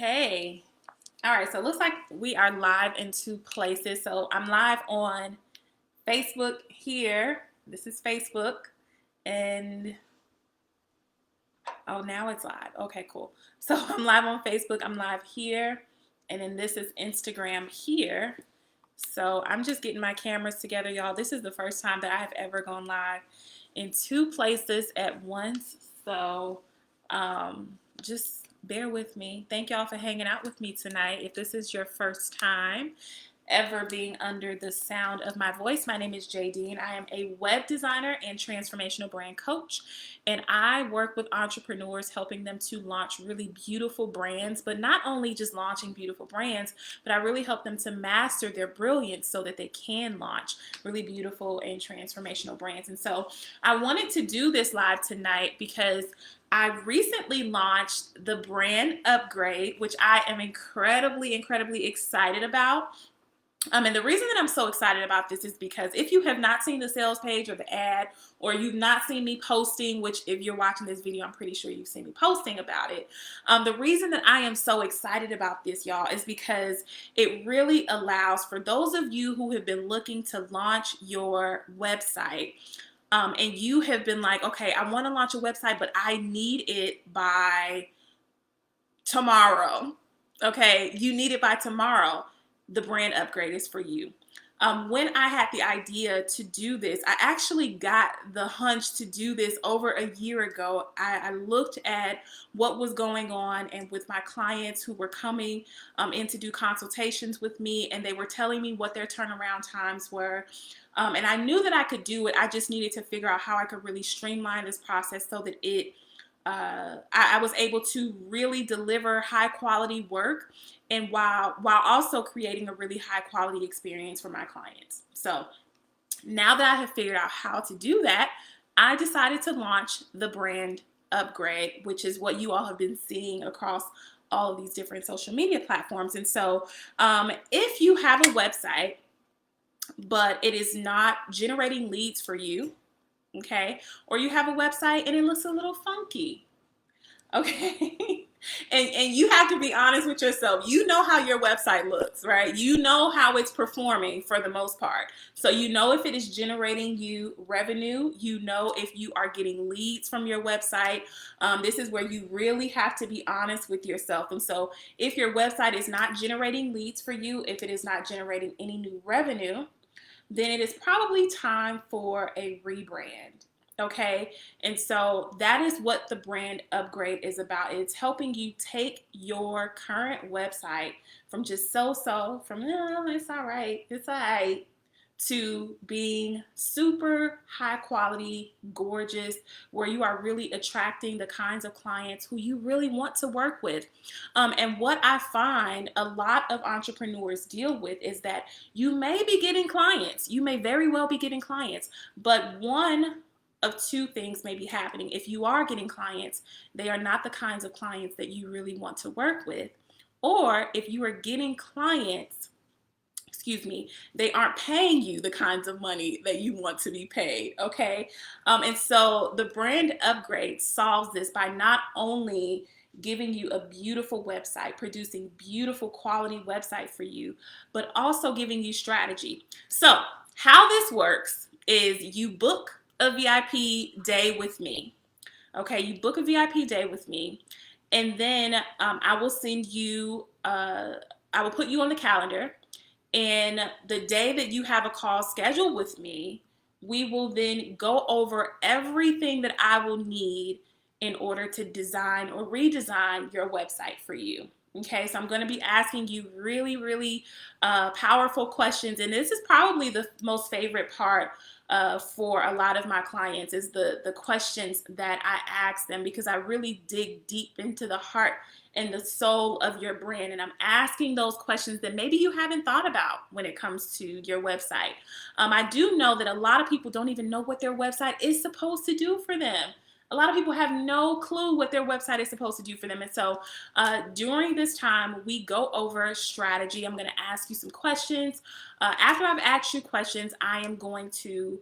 Okay. All right. So it looks like we are live in two places. So I'm live on Facebook here. This is Facebook. And oh, now it's live. Okay, cool. So I'm live on Facebook. I'm live here. And then this is Instagram here. So I'm just getting my cameras together, y'all. This is the first time that I have ever gone live in two places at once. So just bear with me. Thank y'all for hanging out with me tonight. If this is your first time ever being under the sound of my voice, my name is JD and I am a web designer and transformational brand coach. And I work with entrepreneurs helping them to launch really beautiful brands, but not only just launching beautiful brands, but I really help them to master their brilliance so that they can launch really beautiful and transformational brands. And so I wanted to do this live tonight because I recently launched the brand upgrade, which I am incredibly excited about. And the reason that I'm so excited about this is because if you have not seen the sales page or the ad, or you've not seen me posting, which if you're watching this video, I'm pretty sure you've seen me posting about it. The reason that I am so excited about this, y'all, is because it really allows for those of you who have been looking to launch your website. And you have been like, okay, I want to launch a website, but I need it by tomorrow. Okay, you need it by tomorrow. The brand upgrade is for you. When I had the idea to do this, I actually got the hunch to do this over a year ago. I looked at what was going on and with my clients who were coming in to do consultations with me, and they were telling me what their turnaround times were. And I knew that I could do it. I just needed to figure out how I could really streamline this process so that I was able to really deliver high quality work, and while also creating a really high quality experience for my clients. So now that I have figured out how to do that, I decided to launch the brand upgrade, which is what you all have been seeing across all of these different social media platforms. And so if you have a website, but it is not generating leads for you, okay, or you have a website and it looks a little funky, okay, and you have to be honest with yourself. You know how your website looks, right? You know how it's performing for the most part. So you know if it is generating you revenue. You know if you are getting leads from your website. This is where you really have to be honest with yourself. And so if your website is not generating leads for you, if it is not generating any new revenue, then it is probably time for a rebrand. Okay, and so that is what the brand upgrade is about. It's helping you take your current website from just from oh, it's all right, to being super high quality, gorgeous, where you are really attracting the kinds of clients who you really want to work with. And what I find a lot of entrepreneurs deal with is that you may be getting clients, you may very well be getting clients, but one of two things may be happening. If you are getting clients, they are not the kinds of clients that you really want to work with. Or if you are getting clients, they aren't paying you the kinds of money that you want to be paid, okay? And so the brand upgrade solves this by not only giving you a beautiful website, producing beautiful quality website for you, but also giving you strategy. So how this works is you book a VIP day with me, okay? You book a VIP day with me, and then I will send you, I will put you on the calendar. And the day that you have a call scheduled with me, we will then go over everything that I will need in order to design or redesign your website for you. Okay, so I'm going to be asking you really powerful questions. And this is probably the most favorite part for a lot of my clients is the questions that I ask them, because I really dig deep into the heart and the soul of your brand. And I'm asking those questions that maybe you haven't thought about when it comes to your website. I do know that a lot of people don't even know what their website is supposed to do for them. A lot of people have no clue what their website is supposed to do for them. And so during this time, we go over strategy. I'm going to ask you some questions. After I've asked you questions, I am going to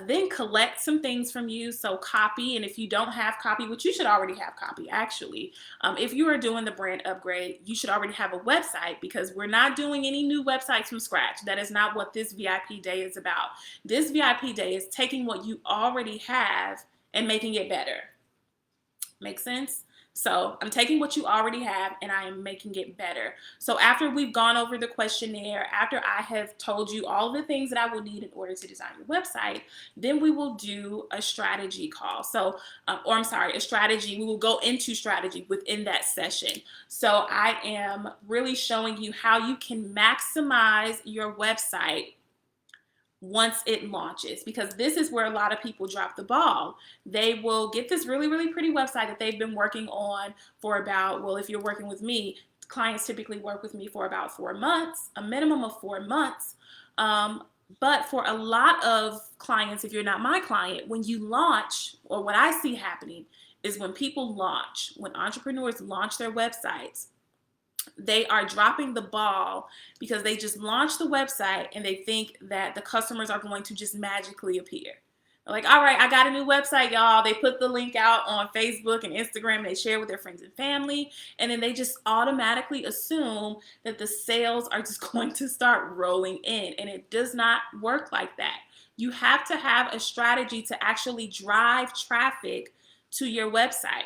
then collect some things from you. So copy, and if you don't have copy, which you should already have copy actually, if you are doing the brand upgrade, you should already have a website, because we're not doing any new websites from scratch. That is not what this VIP day is about. This VIP day is taking what you already have and making it better. Make sense? So I'm taking what you already have and I am making it better. So after we've gone over the questionnaire, after I have told you all the things that I will need in order to design your website, then we will do a strategy call. So, a strategy. We will go into strategy within that session. So I am really showing you how you can maximize your website once it launches, because this is where a lot of people drop the ball. They will get this really, really pretty website that they've been working on for about, well, if you're working with me, clients typically work with me for about 4 months, a minimum of 4 months. But for a lot of clients, if you're not my client, when you launch, or what I see happening is when people launch, when entrepreneurs launch their websites, they are dropping the ball because they just launched the website and they think that the customers are going to just magically appear. They're like, all right, I got a new website, y'all. They put the link out on Facebook and Instagram. They share with their friends and family. And then they just automatically assume that the sales are just going to start rolling in. And it does not work like that. You have to have a strategy to actually drive traffic to your website.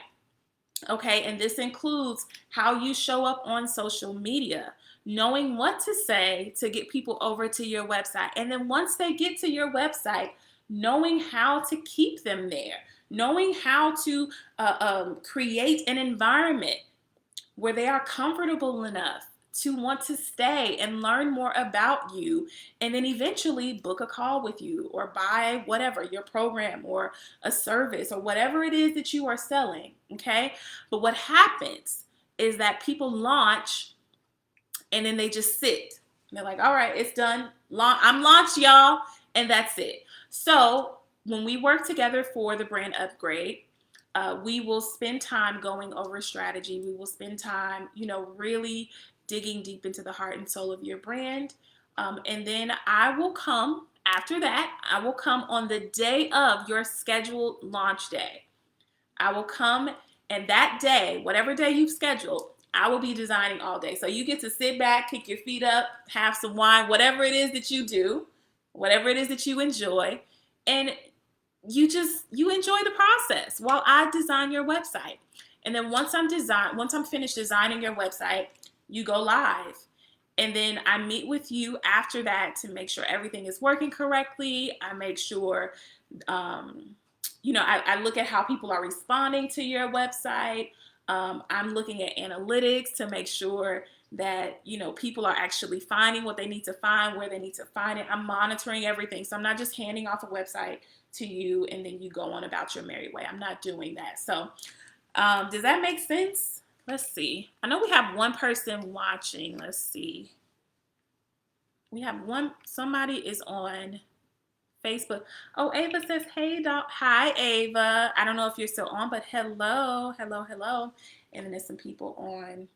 Okay, and this includes how you show up on social media, knowing what to say to get people over to your website. And then once they get to your website, knowing how to keep them there, knowing how to create an environment where they are comfortable enough to want to stay and learn more about you, and then eventually book a call with you or buy whatever, your program or a service or whatever it is that you are selling, okay? But what happens is that people launch and then they just sit. They're like, all right, it's done. I'm launched, y'all, and that's it. So when we work together for the brand upgrade, we will spend time going over strategy. We will spend time, really digging deep into the heart and soul of your brand. And then I will come after that. I will come on the day of your scheduled launch day. I will come, and that day, whatever day you've scheduled, I will be designing all day. So you get to sit back, kick your feet up, have some wine, whatever it is that you do, whatever it is that you enjoy. And you enjoy the process while I design your website. And then once I'm finished designing your website, you go live. And then I meet with you after that to make sure everything is working correctly. I make sure, I look at how people are responding to your website. I'm looking at analytics to make sure that, people are actually finding what they need to find, where they need to find it. I'm monitoring everything. So I'm not just handing off a website to you and then you go on about your merry way. I'm not doing that. So does that make sense? Let's see. I know we have one person watching. Let's see. We have somebody is on Facebook. Oh, Ava says, hey, dog. Hi, Ava. I don't know if you're still on, but hello. And then there's some people on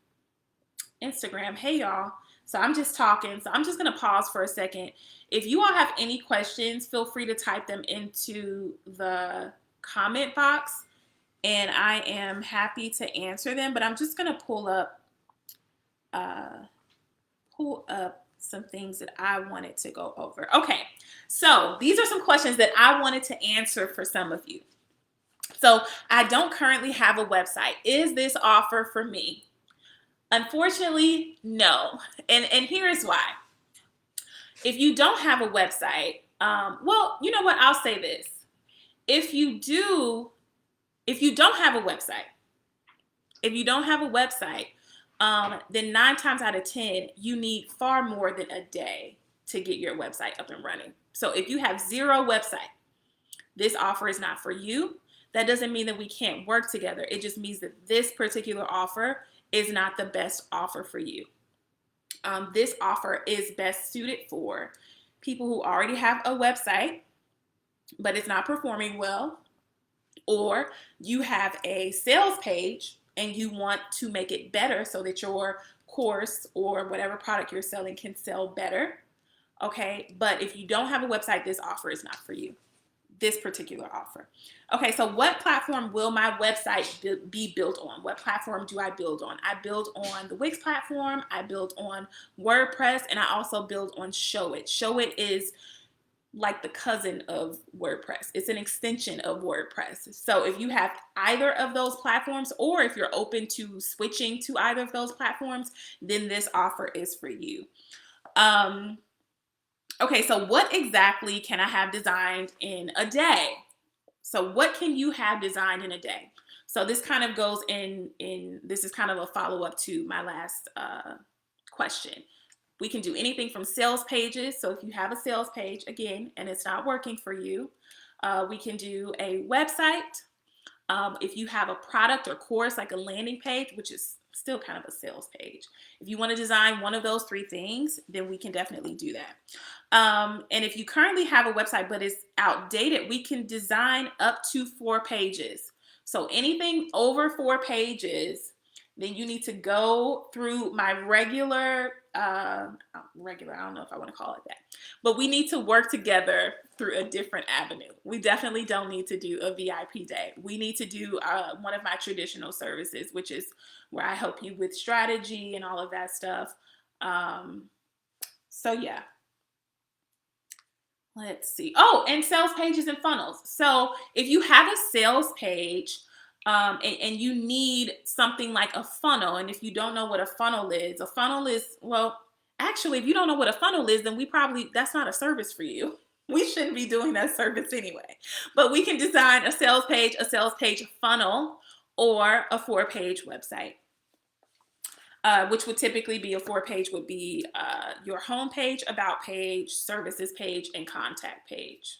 Instagram. Hey, y'all. So I'm just talking. So I'm just going to pause for a second. If you all have any questions, feel free to type them into the comment box, and I am happy to answer them. But I'm just going to pull up some things that I wanted to go over. Okay, so these are some questions that I wanted to answer for some of you. So I don't currently have a website. Is this offer for me? Unfortunately, no. And here's why. If you don't have a website, well, you know what? I'll say this. If you don't have a website, then 9 times out of 10, you need far more than a day to get your website up and running. So if you have 0 website, this offer is not for you. That doesn't mean that we can't work together. It just means that this particular offer is not the best offer for you. This offer is best suited for people who already have a website, but it's not performing well. Or you have a sales page and you want to make it better so that your course or whatever product you're selling can sell better. Okay, but if you don't have a website, this offer is not for you. This particular offer. Okay, so what platform will my website be built on? What platform do I build on? I build on the Wix platform, I build on WordPress, and I also build on Showit. Showit is like the cousin of WordPress. It's an extension of WordPress. So if you have either of those platforms, or if you're open to switching to either of those platforms, then this offer is for you. Okay, so what exactly can I have designed in a day? So what can you have designed in a day? So this kind of goes in this is kind of a follow-up to my last question. We can do anything from sales pages. So if you have a sales page, again, and it's not working for you, we can do a website. If you have a product or course like a landing page, which is still kind of a sales page. If you want to design one of those three things, then we can definitely do that. And if you currently have a website but it's outdated, we can design up to 4 pages. So anything over 4 pages, then you need to go through my regular, I don't know if I want to call it that, but we need to work together through a different avenue. We definitely don't need to do a VIP day. We need to do one of my traditional services, which is where I help you with strategy and all of that stuff. So yeah. Let's see. Oh, and sales pages and funnels. So if you have a sales page, and you need something like a funnel, and if you don't know what a funnel is, well, actually, if you don't know what a funnel is, then that's not a service for you. We shouldn't be doing that service anyway. But we can design a sales page funnel, or a 4-page website. Which would typically be a 4-page would be your home page, about page, services page, and contact page.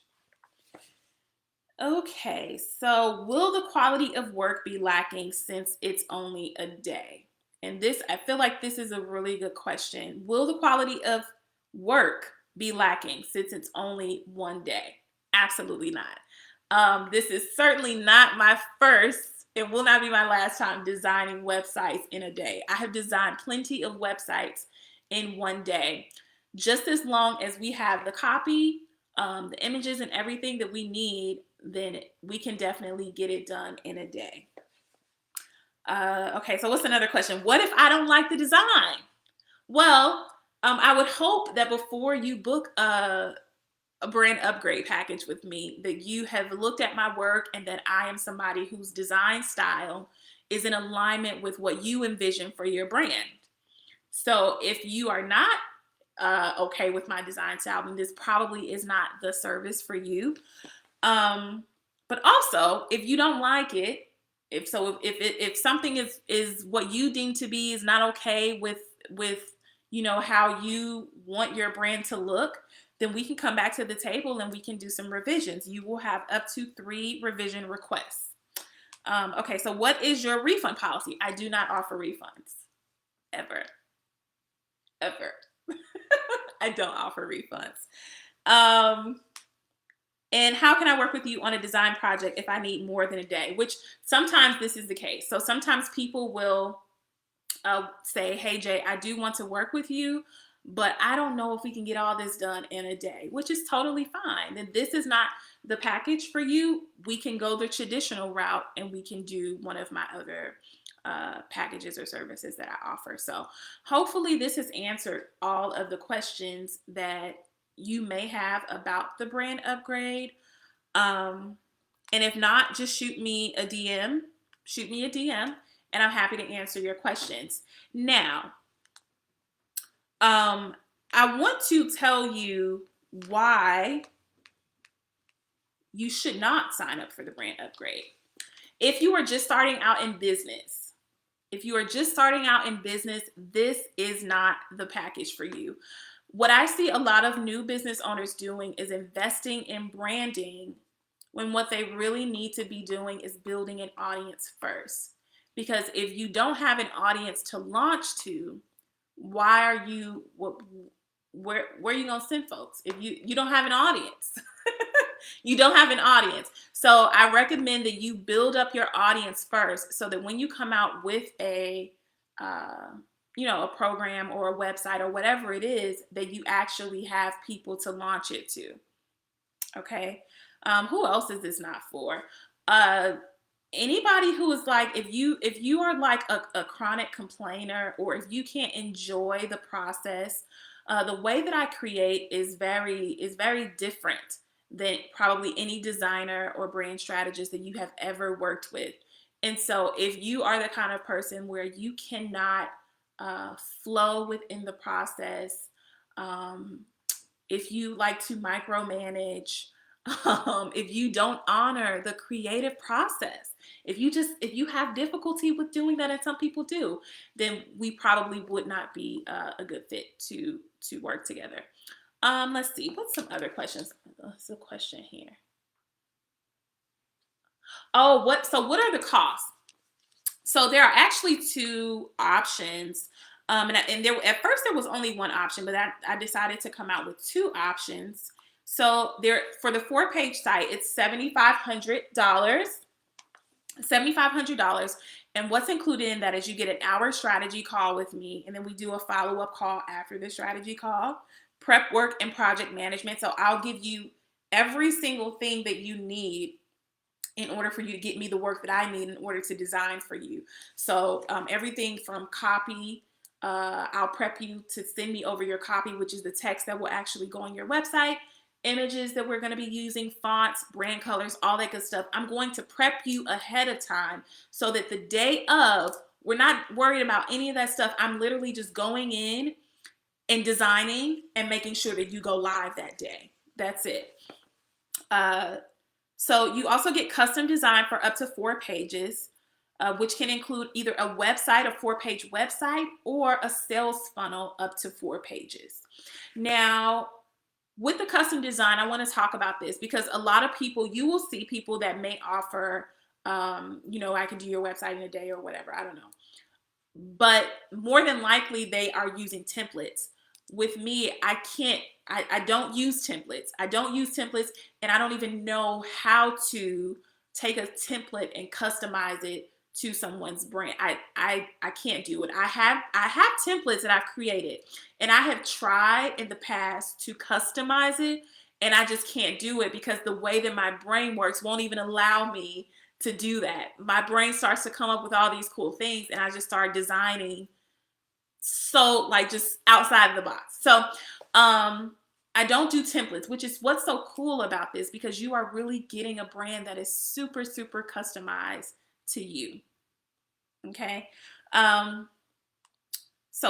Okay, so will the quality of work be lacking since it's only a day? And I feel like this is a really good question. Will the quality of work be lacking since it's only one day? Absolutely not. This is certainly not my first, it will not be my last time designing websites in a day. I have designed plenty of websites in one day, just as long as we have the copy, the images, and everything that we need, then we can definitely get it done in a day. Okay, so what's another question? What if I don't like the design? Well, I would hope that before you book a brand upgrade package with me, that you have looked at my work and that I am somebody whose design style is in alignment with what you envision for your brand. So if you are not okay with my design style, then this probably is not the service for you. But also, if you don't like it, if something is what you deem to be is not okay with how you want your brand to look, then we can come back to the table and we can do some revisions. You will have up to 3 revision requests. Okay, so what is your refund policy? I do not offer refunds. Ever. I don't offer refunds. And how can I work with you on a design project if I need more than a day? Which sometimes this is the case. So sometimes people will say, hey, Jay, I do want to work with you, but I don't know if we can get all this done in a day, which is totally fine. Then this is not the package for you. We can go the traditional route and we can do one of my other packages or services that I offer. So hopefully this has answered all of the questions that you may have about the brand upgrade. And if not, just shoot me a DM, and I'm happy to answer your questions. Now, I want to tell you why you should not sign up for the brand upgrade. If you are just starting out in business, this is not the package for you. What I see a lot of new business owners doing is investing in branding when what they really need to be doing is building an audience first. Because if you don't have an audience to launch to, where are you going to send folks if you don't have an audience? You don't have an audience. So I recommend that you build up your audience first so that when you come out with a, a program or a website or whatever it is, that you actually have people to launch it to. Okay. Who else is this not for? Anybody who is like, if you are like a chronic complainer, or if you can't enjoy the process, the way that I create is very different than probably any designer or brand strategist that you have ever worked with. And so if you are the kind of person where you cannot flow within the process, if you like to micromanage, if you don't honor the creative process, if you have difficulty with doing that, and some people do, then we probably would not be a good fit to work together. Let's see, what's some other questions? There's a question here. Oh, what are the costs? So there are actually two options. And there, at first there was only one option, but I decided to come out with two options. So there, for the 4-page site, it's $7,500. $7,500. And what's included in that is you get an hour strategy call with me, and then we do a follow-up call after the strategy call, prep work, and project management. So I'll give you every single thing that you need in order for you to get me the work that I need in order to design for you. So everything from copy, I'll prep you to send me over your copy, which is the text that will actually go on your website, images that we're going to be using, fonts, brand colors, all that good stuff. I'm going to prep you ahead of time so that the day of, we're not worried about any of that stuff. I'm literally just going in and designing and making sure that you go live that day. That's it. So you also get custom design for up to 4 pages, which can include either a website, a 4-page website, or a sales funnel up to 4 pages. Now, with the custom design, I want to talk about this because a lot of people, you will see people that may offer, I can do your website in a day or whatever. I don't know. But more than likely, they are using templates. With me, I don't use templates. I don't use templates, and I don't even know how to take a template and customize it to someone's brand. I can't do it. I have templates that I've created, and I have tried in the past to customize it, and I just can't do it because the way that my brain works won't even allow me to do that. My brain starts to come up with all these cool things, and I just start designing so like just outside of the box. So I don't do templates, which is what's so cool about this, because you are really getting a brand that is super, super customized to you. Okay. So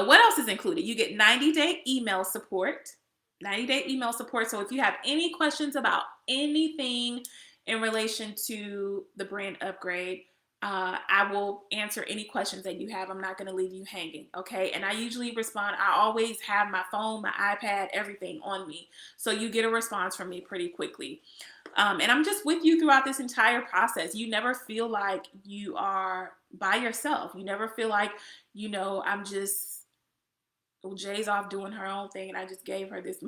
what else is included? You get 90-day email support. 90-day email support. So if you have any questions about anything in relation to the brand upgrade, I will answer any questions that you have. I'm not going to leave you hanging, okay? And I usually respond. I always have my phone, my iPad, everything on me. So you get a response from me pretty quickly. And I'm just with you throughout this entire process. You never feel like you are by yourself. You never feel like, I'm just, Jay's off doing her own thing, and I just gave her this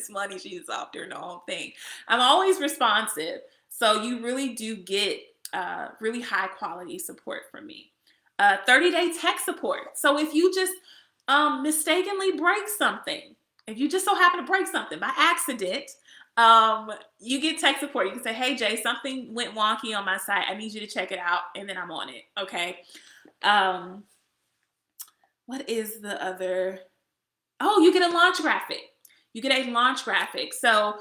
money. She's off doing her own thing. I'm always responsive. So you really do get really high quality support from me. 30-day tech support. So if you just mistakenly break something, if you just so happen to break something by accident, you get tech support. You can say, hey, Jay, something went wonky on my site. I need you to check it out. And then I'm on it. Okay. What is the other? Oh, you get a launch graphic. You get a launch graphic. So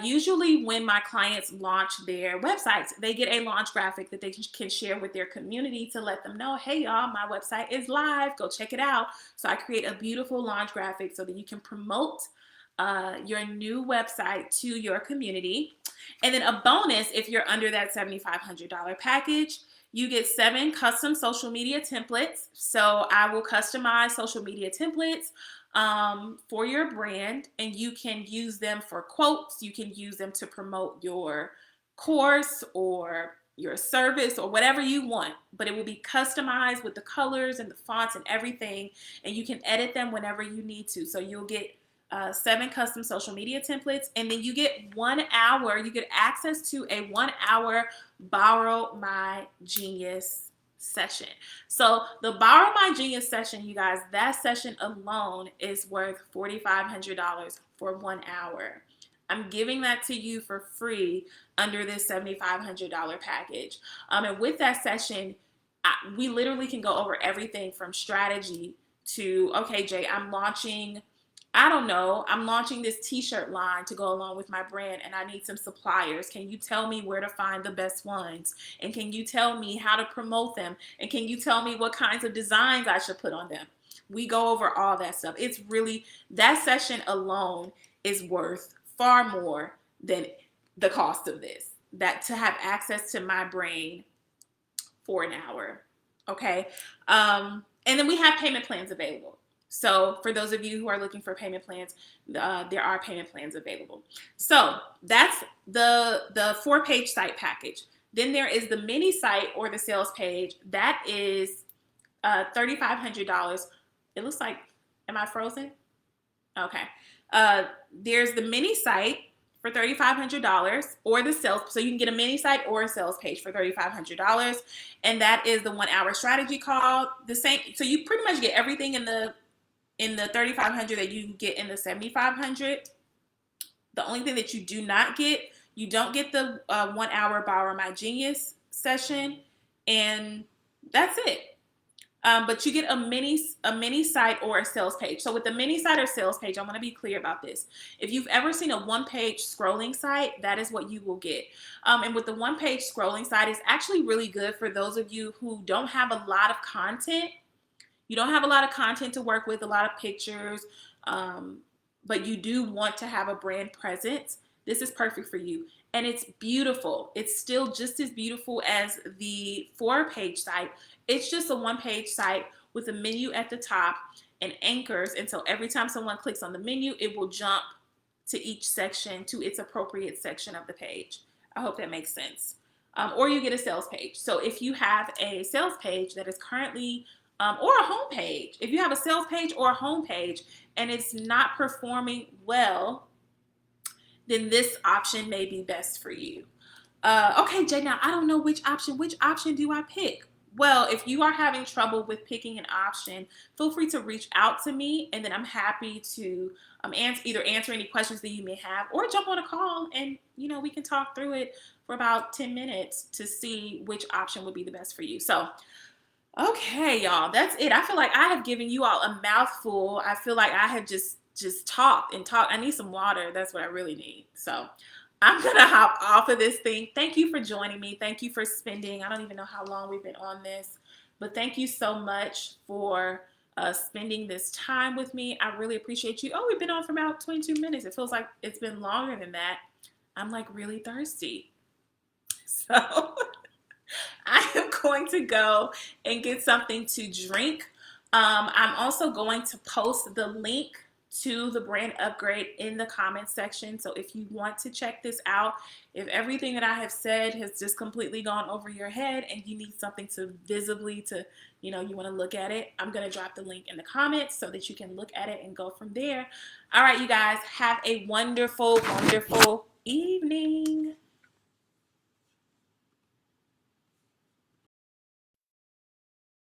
usually when my clients launch their websites, they get a launch graphic that they can share with their community to let them know, hey, y'all, my website is live. Go check it out. So I create a beautiful launch graphic so that you can promote your new website to your community. And then a bonus, if you're under that $7,500 package, you get 7 custom social media templates. So I will customize social media templates for your brand, and you can use them for quotes. You can use them to promote your course or your service or whatever you want, but it will be customized with the colors and the fonts and everything, and you can edit them whenever you need to. So you'll get 7 custom social media templates, and then you get 1 hour. You get access to a 1 hour Borrow My Genius session. So the Borrow My Genius session, you guys, that session alone is worth $4,500 for 1 hour. I'm giving that to you for free under this $7,500 package. And with that session, we literally can go over everything from strategy to, okay, Jay, I'm launching this t-shirt line to go along with my brand, and I need some suppliers. Can you tell me where to find the best ones? And can you tell me how to promote them? And can you tell me what kinds of designs I should put on them? We go over all that stuff. It's really, that session alone is worth far more than the cost of this. That to have access to my brain for an hour. Okay. And then we have payment plans available. So for those of you who are looking for payment plans, there are payment plans available. So that's the 4-page site package. Then there is the mini site or the sales page. That is $3,500. It looks like, am I frozen? Okay. There's the mini site for $3,500, or the sales. So you can get a mini site or a sales page for $3,500, and that is the 1 hour strategy call. The same. So you pretty much get everything in the $3,500 that you get in the $7,500. The only thing that you do not get, you don't get the 1 hour Borrow My Genius session, and that's it. But you get a mini site or a sales page. So with the mini site or sales page, I want to be clear about this. If you've ever seen a 1-page scrolling site, that is what you will get. And with the 1-page scrolling site, it's actually really good for those of you who don't have a lot of content. You don't have a lot of content to work with, a lot of pictures, but you do want to have a brand presence. This is perfect for you. And it's beautiful. It's still just as beautiful as the 4-page site. It's just a 1-page site with a menu at the top and anchors. And so every time someone clicks on the menu, it will jump to each section, to its appropriate section of the page. I hope that makes sense. Or you get a sales page. So if you have a sales page that is currently, or a home page, if you have a sales page or a home page and it's not performing well, then this option may be best for you. Okay, Jay, now I don't know which option do I pick? Well, if you are having trouble with picking an option, feel free to reach out to me, and then I'm happy to either answer any questions that you may have, or jump on a call and, we can talk through it for about 10 minutes to see which option would be the best for you. So, okay, y'all, that's it. I feel like I have given you all a mouthful. I feel like I have just talked and talked. I need some water. That's what I really need. So I'm going to hop off of this thing. Thank you for joining me. Thank you for spending, I don't even know how long we've been on this, but thank you so much for spending this time with me. I really appreciate you. Oh, we've been on for about 22 minutes. It feels like it's been longer than that. I'm like really thirsty. So I am going to go and get something to drink. I'm also going to post the link to the brand upgrade in the comment section. So if you want to check this out, if everything that I have said has just completely gone over your head and you need something to visibly you want to look at it, I'm going to drop the link in the comments so that you can look at it and go from there. All right, you guys, have a wonderful, wonderful evening.